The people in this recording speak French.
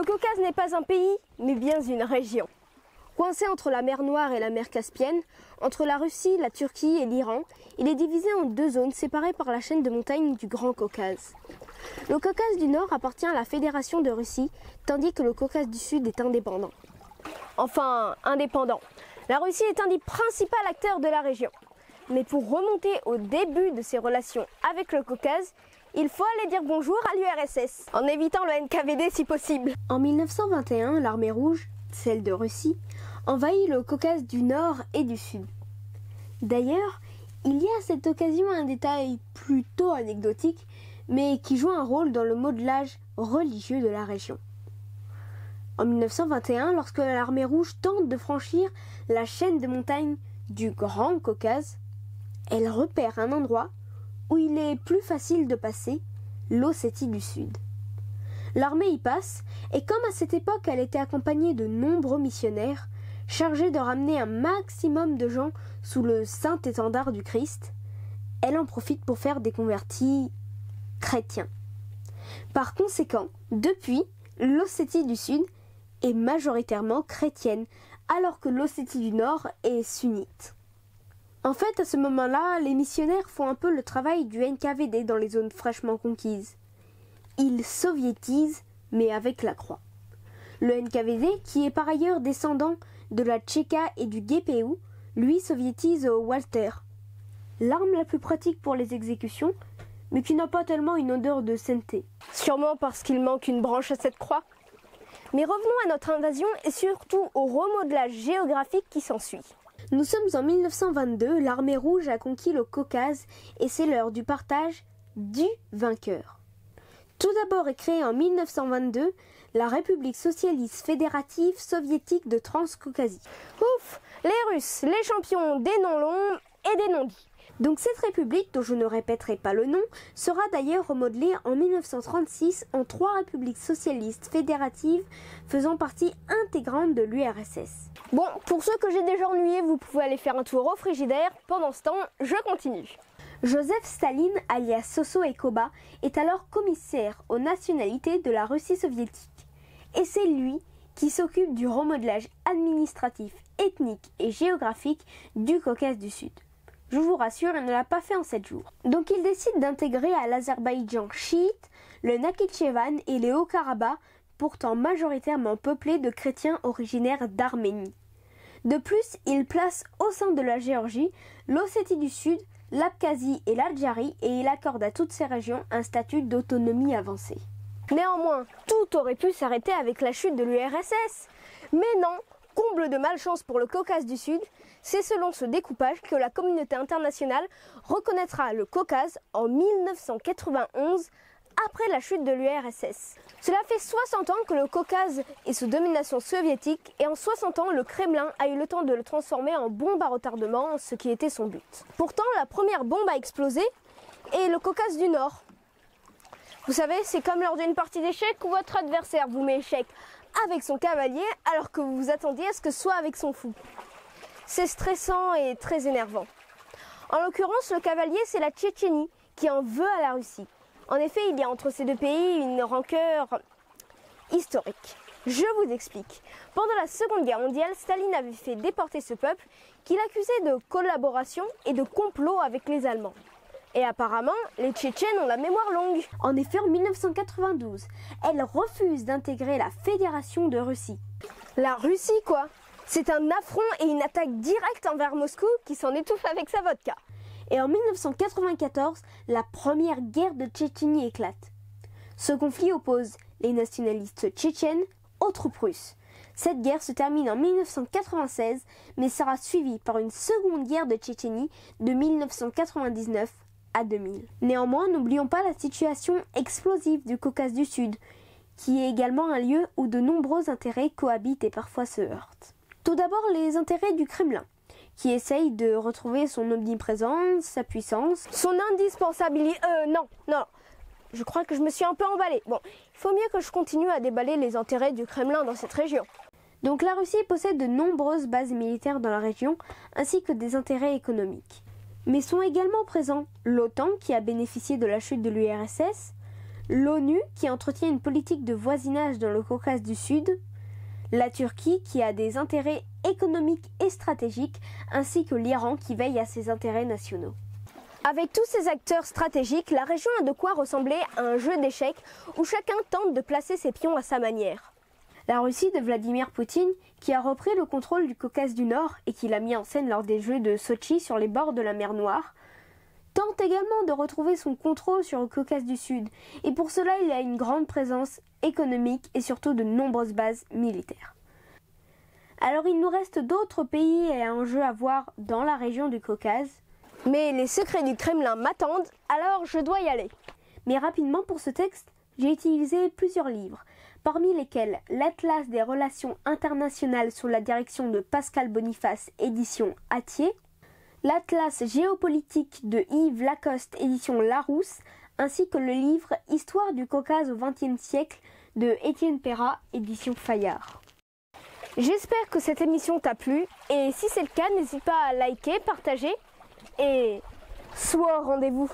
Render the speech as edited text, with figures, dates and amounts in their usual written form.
Caucase n'est pas un pays, mais bien une région. Coincé entre la mer Noire et la mer Caspienne, entre la Russie, la Turquie et l'Iran, il est divisé en deux zones séparées par la chaîne de montagnes du Grand Caucase. Le Caucase du Nord appartient à la Fédération de Russie, tandis que le Caucase du Sud est indépendant. Enfin, indépendant. La Russie est un des principaux acteurs de la région. Mais pour remonter au début de ses relations avec le Caucase, il faut aller dire bonjour à l'URSS, en évitant le NKVD si possible. En 1921, l'armée rouge, celle de Russie, envahit le Caucase du Nord et du Sud. D'ailleurs, il y a à cette occasion un détail plutôt anecdotique, mais qui joue un rôle dans le modelage religieux de la région. En 1921, lorsque l'armée rouge tente de franchir la chaîne de montagnes du Grand Caucase, elle repère un endroit où il est plus facile de passer, l'Ossétie du Sud. L'armée y passe, et comme à cette époque elle était accompagnée de nombreux missionnaires, chargés de ramener un maximum de gens sous le saint étendard du Christ, elle en profite pour faire des convertis chrétiens. Par conséquent, depuis, l'Ossétie du Sud est majoritairement chrétienne, alors que l'Ossétie du Nord est sunnite. En fait, à ce moment-là, les missionnaires font un peu le travail du NKVD dans les zones fraîchement conquises. Ils soviétisent, mais avec la croix. Le NKVD, qui est par ailleurs descendant de la Tchéka et du GPU, lui soviétise au Walter, l'arme la plus pratique pour les exécutions, mais qui n'a pas tellement une odeur de sainteté. Sûrement parce qu'il manque une branche à cette croix. Mais revenons à notre invasion et surtout au remodelage géographique qui s'ensuit. Nous sommes en 1922, l'armée rouge a conquis le Caucase et c'est l'heure du partage du vainqueur. Tout d'abord est créée en 1922 la République socialiste fédérative soviétique de Transcaucasie. Ouf, les Russes, les champions des noms longs et des non-dits. Donc cette république, dont je ne répéterai pas le nom, sera d'ailleurs remodelée en 1936 en 3 républiques socialistes fédératives faisant partie intégrante de l'URSS. Bon, pour ceux que j'ai déjà ennuyés, vous pouvez aller faire un tour au frigidaire. Pendant ce temps, je continue. Joseph Staline, alias Soso Ekoba, est alors commissaire aux nationalités de la Russie soviétique. Et c'est lui qui s'occupe du remodelage administratif, ethnique et géographique du Caucase du Sud. Je vous rassure, il ne l'a pas fait en 7 jours. Donc il décide d'intégrer à l'Azerbaïdjan chiite, le Nakhitchevan et les Hauts-Karabakh, pourtant majoritairement peuplés de chrétiens originaires d'Arménie. De plus, il place au sein de la Géorgie, l'Ossétie du Sud, l'Abkhazie et l'Adjarie et il accorde à toutes ces régions un statut d'autonomie avancée. Néanmoins, tout aurait pu s'arrêter avec la chute de l'URSS. Mais non, comble de malchance pour le Caucase du Sud, c'est selon ce découpage que la communauté internationale reconnaîtra le Caucase en 1991, après la chute de l'URSS. Cela fait 60 ans que le Caucase est sous domination soviétique et en 60 ans, le Kremlin a eu le temps de le transformer en bombe à retardement, ce qui était son but. Pourtant, la première bombe a explosé et le Caucase du Nord. Vous savez, c'est comme lors d'une partie d'échecs où votre adversaire vous met échec avec son cavalier alors que vous vous attendiez à ce que ce soit avec son fou. C'est stressant et très énervant. En l'occurrence, le cavalier, c'est la Tchétchénie qui en veut à la Russie. En effet, il y a entre ces deux pays une rancœur historique. Je vous explique. Pendant la Seconde Guerre mondiale, Staline avait fait déporter ce peuple qu'il accusait de collaboration et de complot avec les Allemands. Et apparemment, les Tchétchènes ont la mémoire longue. En effet, en 1992, elle refuse d'intégrer la Fédération de Russie. La Russie, quoi? C'est un affront et une attaque directe envers Moscou qui s'en étouffe avec sa vodka. Et en 1994, la première guerre de Tchétchénie éclate. Ce conflit oppose les nationalistes tchétchènes aux troupes russes. Cette guerre se termine en 1996, mais sera suivie par une seconde guerre de Tchétchénie de 1999 à 2000. Néanmoins, n'oublions pas la situation explosive du Caucase du Sud, qui est également un lieu où de nombreux intérêts cohabitent et parfois se heurtent. Tout d'abord, les intérêts du Kremlin, qui essaye de retrouver son omniprésence, sa puissance, son indispensabilité... Non, je crois que je me suis un peu emballée. Bon, il faut mieux que je continue à déballer les intérêts du Kremlin dans cette région. Donc la Russie possède de nombreuses bases militaires dans la région, ainsi que des intérêts économiques. Mais sont également présents l'OTAN, qui a bénéficié de la chute de l'URSS, l'ONU qui entretient une politique de voisinage dans le Caucase du Sud, la Turquie qui a des intérêts économiques et stratégiques, ainsi que l'Iran qui veille à ses intérêts nationaux. Avec tous ces acteurs stratégiques, la région a de quoi ressembler à un jeu d'échecs où chacun tente de placer ses pions à sa manière. La Russie de Vladimir Poutine, qui a repris le contrôle du Caucase du Nord et qui l'a mis en scène lors des Jeux de Sotchi sur les bords de la mer Noire, tente également de retrouver son contrôle sur le Caucase du Sud, et pour cela il a une grande présence économique et surtout de nombreuses bases militaires. Alors il nous reste d'autres pays et enjeux à voir dans la région du Caucase, mais les secrets du Kremlin m'attendent, alors je dois y aller. Mais rapidement pour ce texte, j'ai utilisé plusieurs livres, parmi lesquels l'Atlas des relations internationales sous la direction de Pascal Boniface, édition Hatier, l'Atlas géopolitique de Yves Lacoste, édition Larousse, ainsi que le livre Histoire du Caucase au XXe siècle de Étienne Perrat, édition Fayard. J'espère que cette émission t'a plu, et si c'est le cas, n'hésite pas à liker, partager, et sois au rendez-vous.